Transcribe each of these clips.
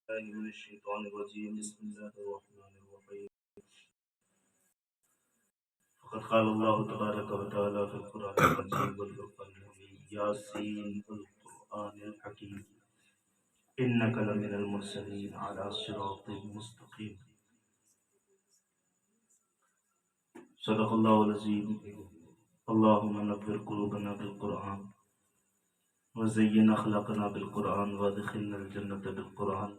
بالله من الشيطان الرجيم بسم الله الرحمن الرحيم فقد قال الله تبارك وتعالى في القرآن المجيد والفرقان الحميد ياسين والقرآن الحكيم إنك لمن المرسلين على صراط مستقيم صدق الله العظيم اللهم نور قلوبنا بالقرآن وزين أخلاقنا بالقرآن وادخلنا الجنة بالقرآن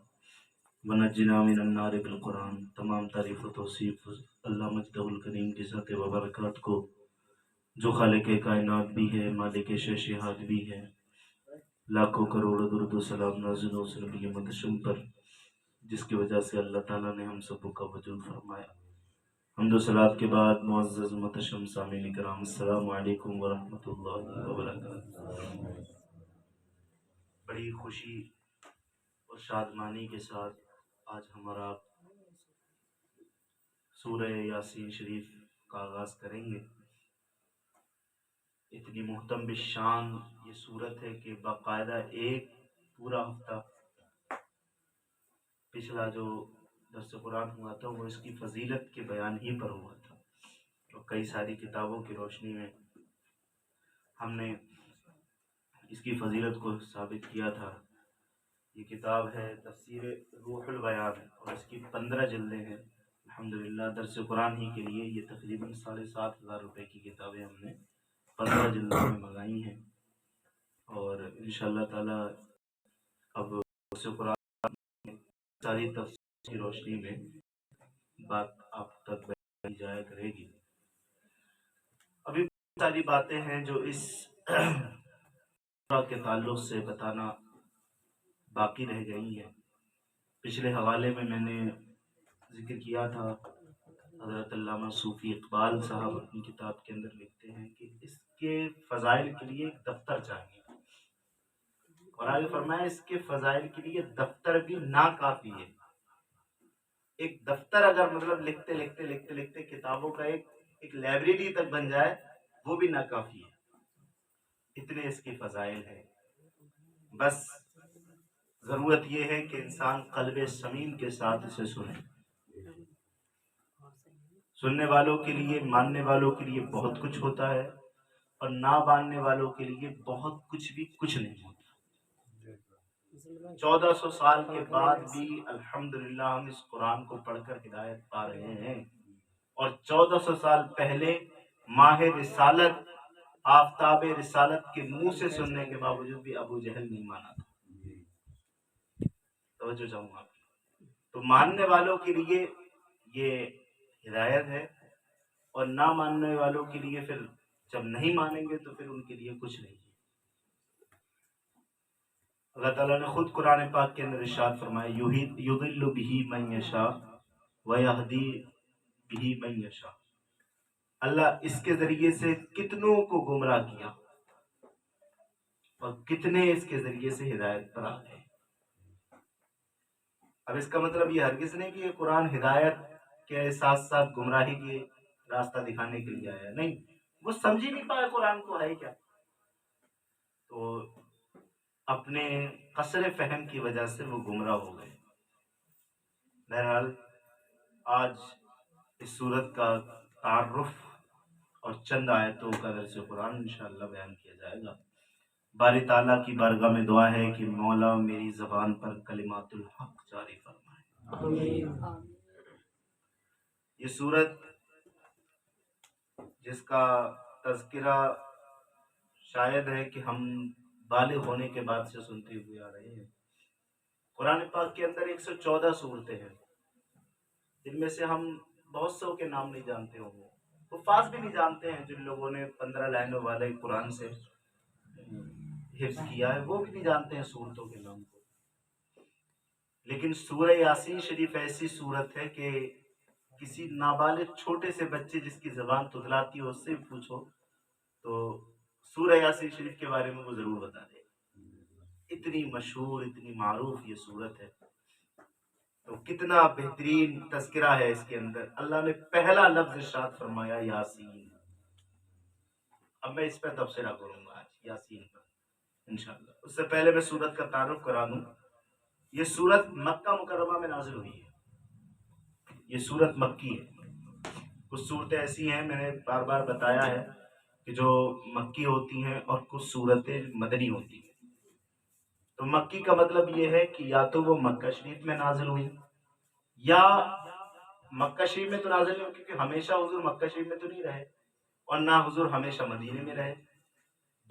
ونجنا من النار بالقرآن۔ تمام تعریف و توصیف اللہ مجدہ الکریم کی ذات و برکات کو، جو خالق کائنات بھی ہے، مالک شہنشاہت بھی ہے۔ لاکھوں کروڑ درود و سلام نازل ہو اس نبی متشم پر، جس کی وجہ سے اللہ تعالیٰ نے ہم سب کا وجود فرمایا۔ حمد و صلات کے بعد معزز متشم سامعین کرام، السلام علیکم ورحمۃ اللہ وبرکاتہ۔ بڑی خوشی اور شادمانی کے ساتھ آج ہمارا سورہ یاسین شریف کا آغاز کریں گے۔ اتنی محتم بالشان یہ صورت ہے کہ باقاعدہ ایک پورا ہفتہ پچھلا جو درس قرآن ہوا تھا وہ اس کی فضیلت کے بیان ہی پر ہوا تھا، اور کئی ساری کتابوں کی روشنی میں ہم نے اس کی فضیلت کو ثابت کیا تھا۔ یہ کتاب ہے تفسیر روح البیان اور اس کی 15 جلدیں ہیں۔ الحمدللہ درس قرآن ہی کے لیے یہ تقریباً 7,500 روپے کی کتابیں ہم نے 15 جلدوں میں منگائی ہیں، اور انشاءاللہ تعالی اب درس قرآن ساری تفسیر کی روشنی میں بات آپ تک بیان جایا کرے گی۔ ابھی بہت ساری باتیں ہیں جو اس کے تعلق سے بتانا باقی رہ گئی ہیں۔ پچھلے حوالے میں نے ذکر کیا تھا، حضرت علامہ صوفی اقبال صاحب اپنی کتاب کے اندر لکھتے ہیں کہ اس کے فضائل کے لیے ایک دفتر چاہیے، اور آگے فرمایا اس کے فضائل کے لیے دفتر بھی ناکافی ہے۔ ایک دفتر اگر مطلب لکھتے لکھتے کتابوں کا ایک لائبریری تک بن جائے وہ بھی ناکافی ہے، اتنے اس کے فضائل ہیں۔ بس ضرورت یہ ہے کہ انسان قلب سمیم کے ساتھ اسے سنے۔ سننے والوں کے لیے، ماننے والوں کے لیے بہت کچھ ہوتا ہے، اور نہ ماننے والوں کے لیے بہت کچھ بھی کچھ نہیں ہوتا۔ 1400 سال کے بعد بھی الحمدللہ ہم اس قرآن کو پڑھ کر ہدایت پا رہے ہیں، اور 1400 سال پہلے ماہ رسالت، آفتاب رسالت کے منہ سے سننے کے باوجود بھی ابو جہل نہیں مانا تھا۔ توجہ چاہوں گا، تو ماننے والوں کے لیے یہ ہدایت ہے، اور نہ ماننے والوں کے لیے پھر جب نہیں مانیں گے تو پھر ان کے لیے کچھ نہیں ہے۔ اللہ تعالیٰ نے خود قرآن پاک کے اندر ارشاد فرمایا، یضل بہ من یشاء ویہدی بہ من یشاء۔ اللہ اس کے ذریعے سے کتنوں کو گمراہ کیا، اور کتنے اس کے ذریعے سے ہدایت پر آ گئے۔ اب اس کا مطلب یہ ہرگز نہیں کہ یہ قرآن ہدایت کے ساتھ ساتھ گمراہی کے راستہ دکھانے کے لیے آیا، نہیں، وہ سمجھ ہی نہیں پایا قرآن کو ہے کیا، تو اپنے قصر فہم کی وجہ سے وہ گمراہ ہو گئے۔ بہرحال آج اس صورت کا تعارف اور چند آیتوں کا درس قرآن انشاءاللہ بیان کیا جائے گا۔ باری تعالیٰ کی بارگاہ میں دعا ہے کہ مولا میری زبان پر کلمات الحق جاری فرمائے۔ یہ صورت جس کا تذکرہ شاید ہے کہ ہم بالغ ہونے کے بعد سے سنتے ہوئے آ رہے ہیں۔ قرآن پاک کے اندر 114 صورتیں ہیں، جن میں سے ہم بہت سو کے نام نہیں جانتے ہوں گے، حفاظ بھی نہیں جانتے ہیں۔ جن لوگوں نے 15 لائنوں والے قرآن سے حفظ کیا ہے وہ بھی نہیں جانتے ہیں صورتوں کے نام کو، لیکن سورہ یاسین شریف ایسی صورت ہے کہ کسی نابالغ چھوٹے سے بچے جس کی زبان تتلاتی ہو اس سے پوچھو تو سورہ یاسین شریف کے بارے میں وہ ضرور بتا دے۔ اتنی مشہور، اتنی معروف یہ صورت ہے، تو کتنا بہترین تذکرہ ہے اس کے اندر۔ اللہ نے پہلا لفظ ارشاد فرمایا یاسین۔ اب میں اس پہ تبصرہ کروں گا آج یاسین پر انشاءاللہ۔ اس سے پہلے میں سورت کا تعارف کرا دوں۔ یہ سورت مکہ مکرمہ میں نازل ہوئی ہے، یہ سورت مکی ہے۔ کچھ صورتیں ایسی ہیں، میں نے بار بار بتایا ہے کہ جو مکی ہوتی ہیں اور کچھ صورتیں مدنی ہوتی ہیں۔ تو مکی کا مطلب یہ ہے کہ یا تو وہ مکہ شریف میں نازل ہوئی، یا مکہ شریف میں تو نازل نہیں ہوئی کیونکہ ہمیشہ حضور مکہ شریف میں تو نہیں رہے، اور نہ حضور ہمیشہ مدینے میں رہے۔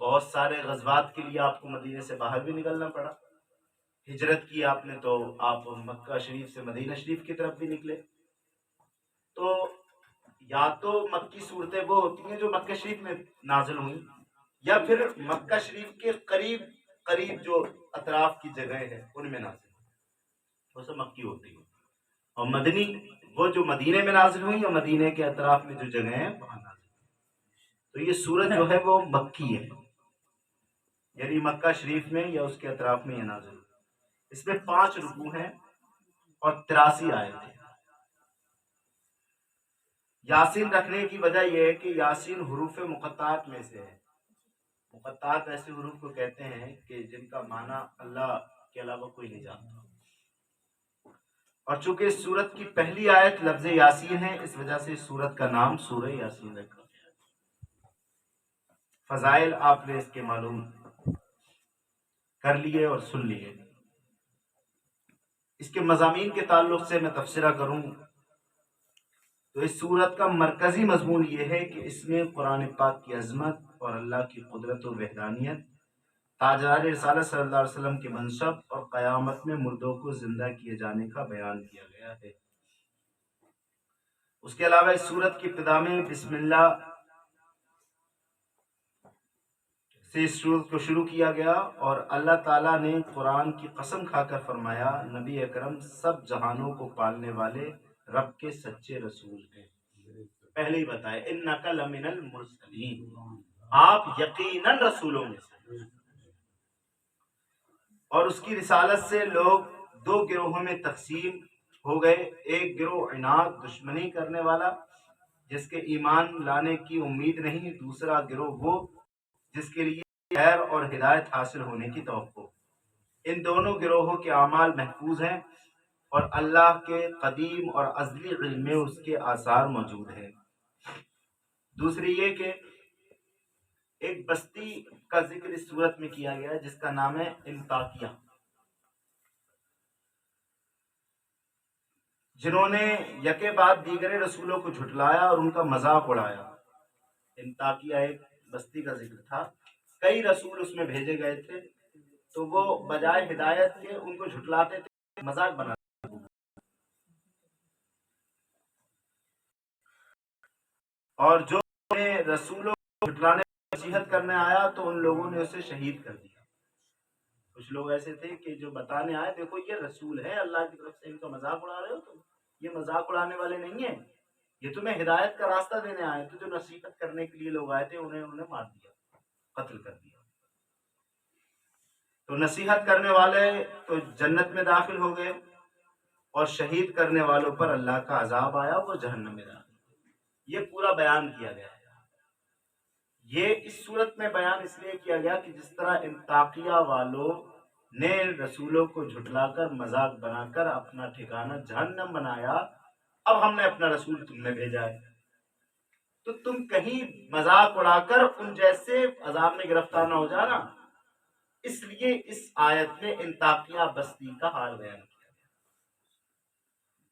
بہت سارے غزوات کے لیے آپ کو مدینے سے باہر بھی نکلنا پڑا، ہجرت کی آپ نے تو آپ مکہ شریف سے مدینہ شریف کی طرف بھی نکلے۔ تو یا تو مکی صورتیں وہ ہوتی ہیں جو مکہ شریف میں نازل ہوئیں، یا پھر مکہ شریف کے قریب قریب جو اطراف کی جگہیں ہیں ان میں نازل ہوئی، وہ سب مکی ہوتی ہیں۔ اور مدنی وہ جو مدینے میں نازل ہوئی یا مدینے کے اطراف میں جو جگہیں ہیں وہاں نازل ہوئی۔ تو یہ سورت جو ہے وہ مکی ہے، یعنی مکہ شریف میں یا اس کے اطراف میں یہ نازل ہوئی۔ اس میں 5 رکوع ہیں اور 83 آیتیں۔ یاسین رکھنے کی وجہ یہ ہے کہ یاسین حروف مقطعات میں سے ہے۔ مقطعات ایسے حروف کو کہتے ہیں کہ جن کا معنی اللہ کے علاوہ کوئی نہیں جانتا، اور چونکہ اس سورت کی پہلی آیت لفظ یاسین ہے، اس وجہ سے اس سورت کا نام سورہ یاسین رکھا گیا۔ فضائل آپ نے اس کے معلوم کر لیے اور سن لیے۔ اس کے مضامین کے تعلق سے میں تبصرہ کروں تو اس سورت کا مرکزی مضمون یہ ہے کہ اس میں قرآن پاک کی عظمت اور اللہ کی قدرت و وحدانیت، تاجدار رسالت صلی اللہ علیہ وسلم کے منصب اور قیامت میں مردوں کو زندہ کیے جانے کا بیان کیا گیا ہے۔ اس کے علاوہ اس سورت کی ابتدا میں بسم اللہ سے اس سورت کو شروع کیا گیا، اور اللہ تعالیٰ نے قرآن کی قسم کھا کر فرمایا نبی اکرم سب جہانوں کو پالنے والے رب کے سچے رسول ہیں۔ پہلے ہی بتایا انک لمن المرسلین، آپ یقیناً رسولوں میں سے۔ اور اس کی رسالت سے لوگ 2 گروہوں میں تقسیم ہو گئے، ایک گروہ عناد دشمنی کرنے والا جس کے ایمان لانے کی امید نہیں، دوسرا گروہ وہ جس کے لیے خیر اور ہدایت حاصل ہونے کی توقع۔ ان دونوں گروہوں کے اعمال محفوظ ہیں اور اللہ کے قدیم اور ازلی علم میں اس کے آثار موجود ہیں۔ دوسری یہ کہ ایک بستی کا ذکر اس صورت میں کیا گیا ہے جس کا نام ہے انطاکیہ، جنہوں نے یکے بعد دیگر رسولوں کو جھٹلایا اور ان کا مذاق اڑایا۔ انطاکیہ ایک بستی کا ذکر تھا، کئی رسول اس میں بھیجے گئے تھے، تو وہ بجائے ہدایت کے ان کو جھٹلاتے تھے، مذاق بناتے تھے۔ اور جو رسولوں کو جھٹلانے نصیحت کرنے آیا تو ان لوگوں نے اسے شہید کر دیا۔ کچھ لوگ ایسے تھے کہ جو بتانے آئے دیکھو یہ رسول ہے اللہ کی طرف سے، ان کا مذاق اڑا رہے ہو تم، یہ مذاق اڑانے والے نہیں ہیں، یہ تمہیں ہدایت کا راستہ دینے آئے تھے۔ جو نصیحت کرنے کے لیے لوگ آئے تھے انہیں مار دیا، قتل کر دیا۔ تو نصیحت کرنے والے تو جنت میں داخل ہو گئے، اور شہید کرنے والوں پر اللہ کا عذاب آیا، وہ جہنم میں داخل ہوئے۔ یہ پورا بیان کیا گیا ہے۔ یہ اس صورت میں بیان اس لیے کیا گیا کہ جس طرح انطاکیہ والوں نے رسولوں کو جھٹلا کر مذاق بنا کر اپنا ٹھکانہ جہنم بنایا، اب ہم نے اپنا رسول تم نے بھیجا ہے تو تم کہیں مذاق اڑا کر ان جیسے عذاب میں گرفتار نہ ہو جانا۔ اس لیے اس آیت میں انطاکیہ بستی کا حال بیان کیا گیا،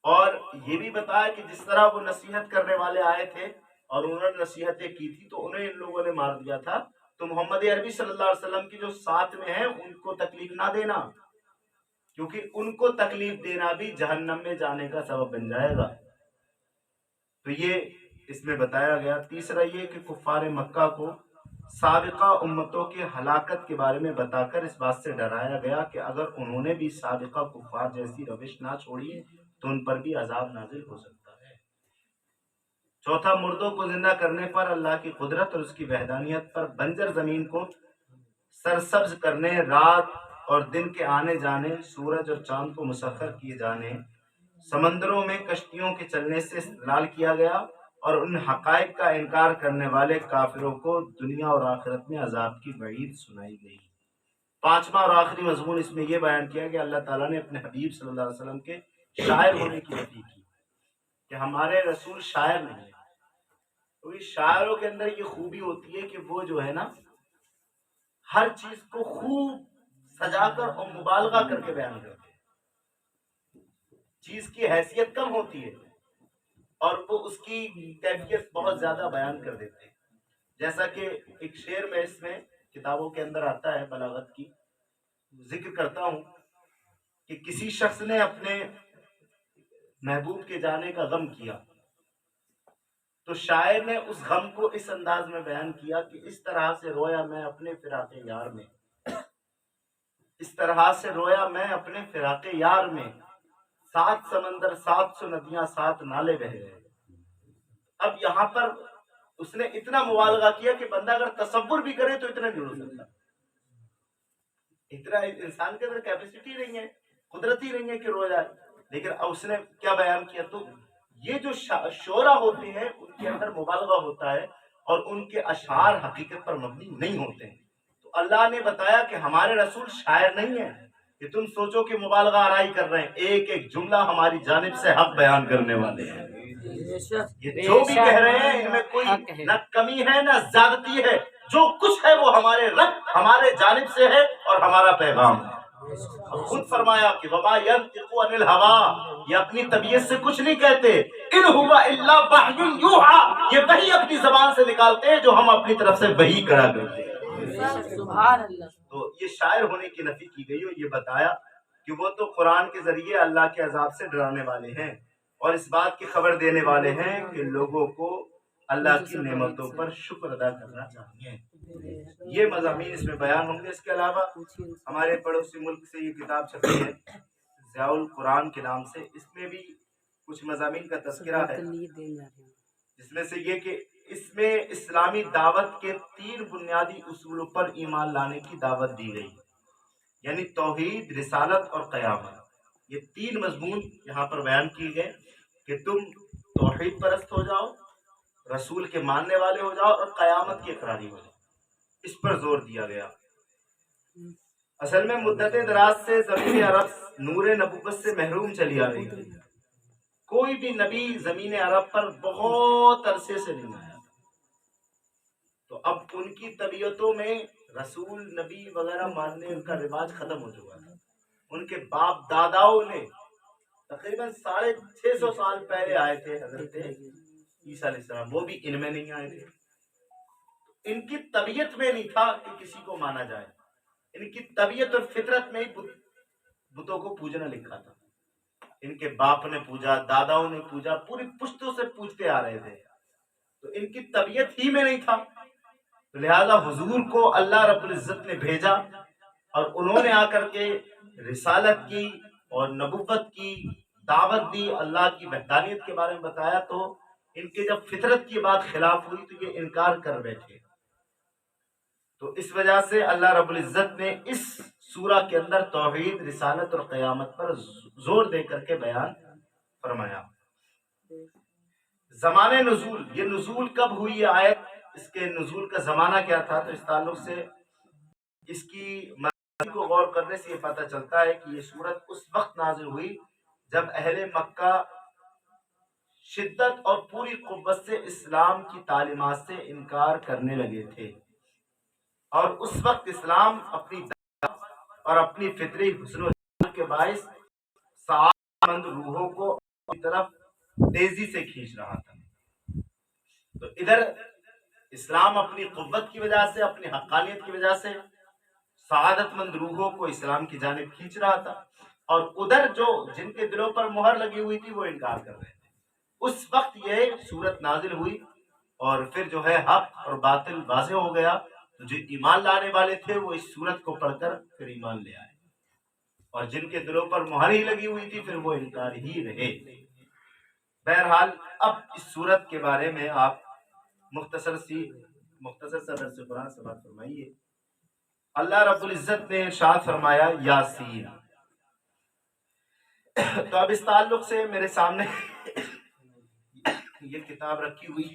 اور یہ بھی بتایا کہ جس طرح وہ نصیحت کرنے والے آئے تھے اور انہوں نے نصیحتیں کی تھی تو انہیں ان لوگوں نے مار دیا تھا، تو محمد عربی صلی اللہ علیہ وسلم کی جو ساتھ میں ہیں ان کو تکلیف نہ دینا، کیونکہ ان کو تکلیف دینا بھی جہنم میں جانے کا سبب بن جائے گا۔ تو یہ اس میں بتایا گیا۔ تیسرا یہ کہ کفار مکہ کو سابقہ امتوں کے ہلاکت کے بارے میں بتا کر اس بات سے ڈرایا گیا کہ اگر انہوں نے بھی سابقہ کفار جیسی روش نہ چھوڑی تو ان پر بھی عذاب نازل ہو سکتا ہے۔ چوتھا، مردوں کو زندہ کرنے پر اللہ کی قدرت اور اس کی وحدانیت پر بنجر زمین کو سرسبز کرنے، رات اور دن کے آنے جانے، سورج اور چاند کو مسخر کیے جانے، سمندروں میں کشتیوں کے چلنے سے استدلال کیا گیا، اور ان حقائق کا انکار کرنے والے کافروں کو دنیا اور آخرت میں عذاب کی وعید سنائی گئی۔ 5واں اور آخری مضمون اس میں یہ بیان کیا کہ اللہ تعالیٰ نے اپنے حبیب صلی اللہ علیہ وسلم کے شاعر ہونے کی نفی کی کہ ہمارے رسول شاعر نہیں ہے. تو شاعروں کے اندر یہ خوبی ہوتی ہے کہ وہ جو ہے نا ہر چیز کو خوب سجا کر اور مبالغہ کر کے بیان کرتے ہیں. چیز کی حیثیت کم ہوتی ہے اور وہ اس کی کیفیت بہت زیادہ بیان کر دیتے ہیں. جیسا کہ ایک شعر میں اس میں کتابوں کے اندر آتا ہے بلاغت کی، ذکر کرتا ہوں کہ کسی شخص نے اپنے محبوب کے جانے کا غم کیا تو شاعر نے اس غم کو اس انداز میں بیان کیا کہ اس طرح سے رویا میں اپنے فراق یار میں، اس طرح سے رویا میں اپنے فراق یار میں، 7 سمندر 700 ندیاں 7 نالے بہ گئے. اب یہاں پر اس نے اتنا مبالغہ کیا کہ بندہ اگر تصور بھی کرے تو اتنا نہیں ہو سکتا. اتنا انسان کے اندر کیپیسٹی نہیں ہے، قدرت ہی نہیں ہے کہ رو جائے. لیکن اب اس نے کیا بیان کیا، تو یہ جو شعرا ہوتے ہیں ان کے اندر مبالغہ ہوتا ہے اور ان کے اشعار حقیقت پر مبنی نہیں ہوتے ہیں. تو اللہ نے بتایا کہ ہمارے رسول شاعر نہیں ہیں کہ تم سوچو کہ مبالغہ آرائی کر رہے ہیں. ایک ایک جملہ ہماری جانب سے حق بیان کرنے والے ہیں. یہ جو بھی کہہ رہے ہیں ان میں کوئی نہ کمی ہے نہ زیادتی ہے، جو کچھ ہے وہ ہمارے رب ہمارے جانب سے ہے اور ہمارا پیغام ہے. خود فرمایا کہ وما ينطق عن الهوى، یہ اپنی طبیعت سے کچھ نہیں کہتے. ان هو الا وحی یوحى، یہ وحی اپنی زبان سے نکالتے ہیں جو ہم اپنی طرف سے وحی کرا کرتے ہیں. سبحان اللہ. تو یہ شاعر ہونے کی نفی کی گئی اور یہ بتایا کہ وہ تو قرآن کے ذریعے اللہ کے عذاب سے ڈرانے والے ہیں اور اس بات کی خبر دینے والے ہیں کہ لوگوں کو اللہ کی نعمتوں پر شکر ادا کرنا چاہیے. یہ مضامین اس میں بیان ہوں گے. اس کے علاوہ ہمارے پڑوسی ملک سے یہ کتاب چھپی ہے ضیاء القرآن کے نام سے، اس میں بھی کچھ مضامین کا تذکرہ ہے، جس میں سے یہ کہ اس میں اسلامی دعوت کے 3 بنیادی اصولوں پر ایمان لانے کی دعوت دی گئی، یعنی توحید، رسالت اور قیامت. یہ 3 مضمون یہاں پر بیان کیے گئے کہ تم توحید پرست ہو جاؤ، رسول کے ماننے والے ہو جاؤ اور قیامت کی اقراری ہو جاؤ. اس پر زور دیا گیا. اصل میں مدت دراز سے زمین عرب نور نبوت سے محروم چلی آ رہی تھی. کوئی بھی نبی زمین عرب پر بہت عرصے سے نہیں آیا. تو اب ان کی طبیعتوں میں رسول نبی وغیرہ ماننے کا رواج ختم ہو چکا تھا. ان کے باپ داداؤں نے تقریباً 650 سال پہلے آئے تھے حضرت عیسیٰ علیہ السلام، وہ بھی ان میں نہیں آئے تھے. ان کی طبیعت میں نہیں تھا کہ کسی کو مانا جائے. ان کی طبیعت اور فطرت میں ہی بتوں کو پوجنا لکھا تھا. ان کے باپ نے پوجا، داداؤں نے پوجا، پوری پشتوں سے پوجتے آ رہے تھے. تو ان کی طبیعت ہی میں نہیں تھا. تو لہذا حضور کو اللہ رب العزت نے بھیجا اور انہوں نے آ کر کے رسالت کی اور نبوت کی دعوت دی، اللہ کی وحدانیت کے بارے میں بتایا. تو ان کے جب فطرت کی بات خلاف ہوئی تو یہ انکار کر بیٹھے. تو اس وجہ سے اللہ رب العزت نے اس سورہ کے اندر توحید، رسالت اور قیامت پر زور دے کر کے بیان فرمایا. زمانے نزول، یہ نزول کب ہوئی یہ آیت، اس کے نزول کا زمانہ کیا تھا، تو اس تعلق سے اس کی مضمون کو غور کرنے سے یہ پتہ چلتا ہے کہ یہ سورت اس وقت نازل ہوئی جب اہل مکہ شدت اور پوری قوت سے اسلام کی تعلیمات سے انکار کرنے لگے تھے. اور اس وقت اسلام اپنی اور اپنی فطری حسن و جمال کے باعث سعادت مند روحوں کو اپنی طرف تیزی سے کھینچ رہا تھا. تو ادھر اسلام اپنی قوت کی وجہ سے، اپنی حقانیت کی وجہ سے سعادت مند روحوں کو اسلام کی جانب کھینچ رہا تھا، اور ادھر جو جن کے دلوں پر مہر لگی ہوئی تھی وہ انکار کر رہے تھے. اس وقت یہ صورت نازل ہوئی اور پھر جو ہے حق اور باطل واضح ہو گیا. تو جو ایمان لانے والے تھے وہ اس صورت کو پڑھ کر پھر ایمان لے آئے، اور جن کے دلوں پر مہر ہی لگی ہوئی تھی پھر وہ انکار ہی رہے. بہرحال اب اس صورت کے بارے میں آپ مختصر سا درس قرآن سماعت فرمائیے. اللہ رب العزت نے ارشاد فرمایا یاسین. تو اب اس تعلق سے میرے سامنے یہ کتاب رکھی ہوئی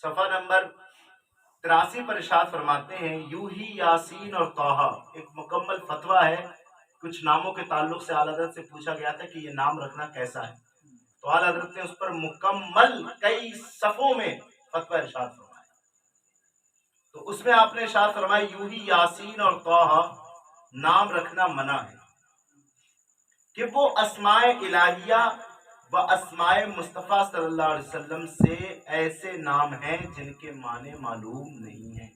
صفحہ نمبر 83 پر ارشاد فرماتے ہیں یوں ہی یاسین اور طٰہٰ ایک مکمل فتویٰ ہے. کچھ ناموں کے تعلق سے اعلیٰ حضرت سے پوچھا گیا تھا کہ یہ نام رکھنا کیسا ہے، تو اعلیٰ حضرت نے اس پر مکمل کئی صفوں میں فتویٰ ارشاد فرمایا. تو اس میں آپ نے ارشاد فرمایا یوں ہی یاسین اور طٰہٰ نام رکھنا منع ہے کہ وہ اسماء الہیہ و اسماء مصطفیٰ صلی اللہ علیہ وسلم سے ایسے نام ہیں جن کے معنی معلوم نہیں ہیں.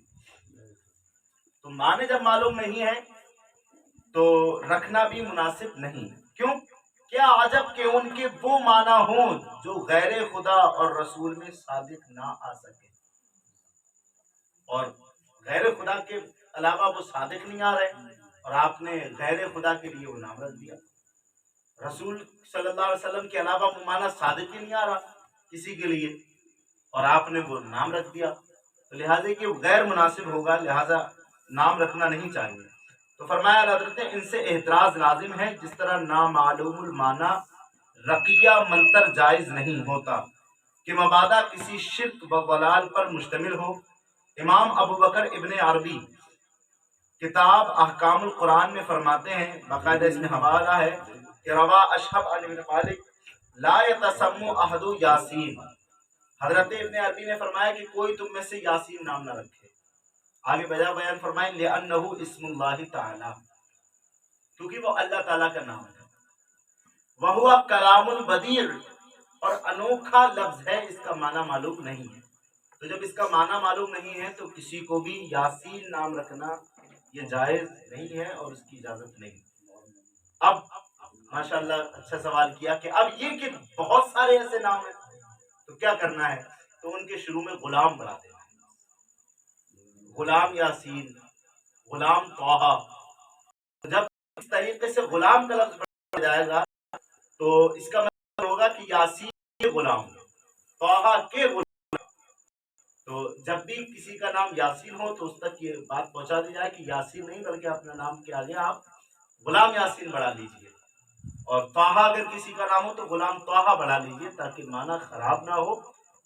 تو معنی جب معلوم نہیں ہے تو رکھنا بھی مناسب نہیں. کیوں؟ کیا عجب کہ ان کے وہ معنی ہوں جو غیر خدا اور رسول میں صادق نہ آ سکے، اور غیر خدا کے علاوہ وہ صادق نہیں آ رہے اور آپ نے غیر خدا کے لیے وہ نام رکھ دیا. رسول صلی اللہ علیہ وسلم کے علاوہ وہ معنی صادق ہی نہیں آ رہا کسی کے لیے اور آپ نے وہ نام رکھ دیا، تو لہٰذا کہ وہ غیر مناسب ہوگا، لہٰذا نام رکھنا نہیں چاہیے. تو فرمایا حضرت ان سے احتراز لازم ہے جس طرح نامعلوم المعنی رقیہ منتر جائز نہیں ہوتا کہ مبادا کسی شرک و ضلال پر مشتمل ہو. امام ابو بکر ابن عربی کتاب احکام القرآن میں فرماتے ہیں، باقاعدہ اس میں حوالہ ہے کہ روا اشہب عن ابن مالک لا یتسمو احد یاسین. حضرت ابن عربی نے فرمایا کہ کوئی تم میں سے یاسین نام نہ رکھے. آگے بجا بیان فرمائیں لِأَنَّهُ اسم اللہ تعالی، کیونکہ وہ اللہ تعالیٰ کا نام ہے. وَهُوَ کلام البدیع، اور انوکھا لفظ ہے، اس کا معنی معلوم نہیں ہے. تو جب اس کا معنی معلوم نہیں ہے تو کسی کو بھی یاسین نام رکھنا یہ جائز نہیں ہے اور اس کی اجازت نہیں. اب ماشاءاللہ اچھا سوال کیا کہ اب یہ کہ بہت سارے ایسے نام ہیں تو کیا کرنا ہے، تو ان کے شروع میں غلام بنا دینا، غلام یاسین، غلام طٰہٰ. جب اس طریقے سے غلام کا لفظ بڑھ جائے گا تو اس کا مطلب ہوگا کہ یاسین کے غلام، طٰہٰ کے غلام. تو جب بھی کسی کا نام یاسین ہو تو اس تک یہ بات پہنچا دی جائے کہ یاسین نہیں بلکہ اپنا نام کے آگے آپ غلام یاسین بڑھا لیجئے، اور طٰہٰ اگر کسی کا نام ہو تو غلام طٰہٰ بڑھا لیجئے تاکہ معنی خراب نہ ہو،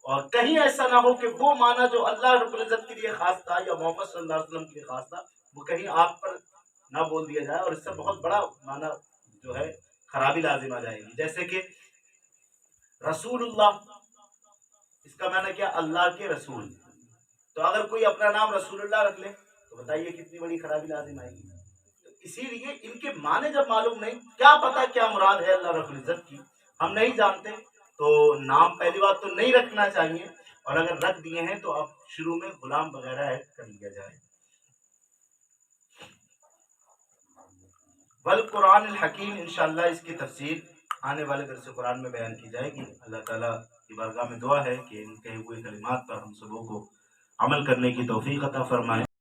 اور کہیں ایسا نہ ہو کہ وہ معنی جو اللہ رب العزت کے لیے خاص تھا یا محمد صلی اللہ علیہ وسلم کے لیے خاص تھا وہ کہیں آپ پر نہ بول دیا جائے اور اس سے بہت بڑا معنی جو ہے خرابی لازم آ جائے گی. جیسے کہ رسول اللہ، اس کا معنی کیا؟ اللہ کے رسول. تو اگر کوئی اپنا نام رسول اللہ رکھ لے تو بتائیے کتنی بڑی خرابی لازم آئے گی. تو اسی لیے ان کے معنی جب معلوم نہیں، کیا پتا کیا مراد ہے اللہ رب العزت کی، ہم نہیں جانتے، تو نام پہلی بات تو نہیں رکھنا چاہیے، اور اگر رکھ دیے ہیں تو اب شروع میں غلام وغیرہ ایڈ کر لیا جائے. والقرآن الحکیم، انشاءاللہ اس کی تفسیر آنے والے درس قرآن میں بیان کی جائے گی. اللہ تعالیٰ کی بارگاہ میں دعا ہے کہ ان کہے ہوئے کلمات پر ہم سبوں کو عمل کرنے کی توفیق عطا فرمائے.